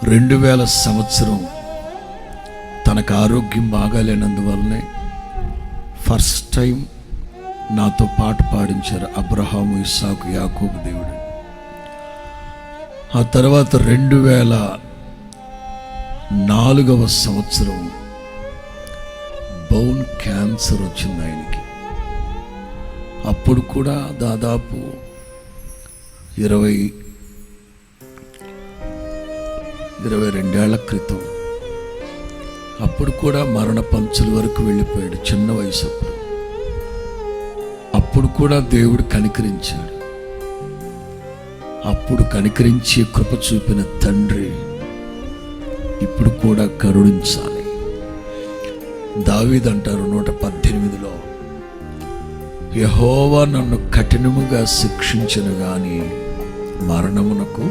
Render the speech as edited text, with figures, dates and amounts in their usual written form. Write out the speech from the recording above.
2000 సంవత్సరం తనకు ఆరోగ్యం బాగాలేనందువల్లనే ఫస్ట్ టైం నాతో పాట పాడించారు అబ్రహాము, ఇస్సాకు, యాకోబు దేవుడు. ఆ తర్వాత 2004వ సంవత్సరం బోన్ క్యాన్సర్ వచ్చింది ఆయనకి. అప్పుడు కూడా దాదాపు 22 ఏళ్ల క్రితం. అప్పుడు కూడా మరణ పంచుల వరకు వెళ్ళిపోయాడు, చిన్న వయసు. అప్పుడు కూడా దేవుడు కనికరించాడు. అప్పుడు కనికరించి కృప చూపిన తండ్రి ఇప్పుడు కూడా కరుణించాలి. దావీదు అంటారు 118లో, యెహోవా నన్ను కఠినముగా శిక్షించను గాని మరణమునకు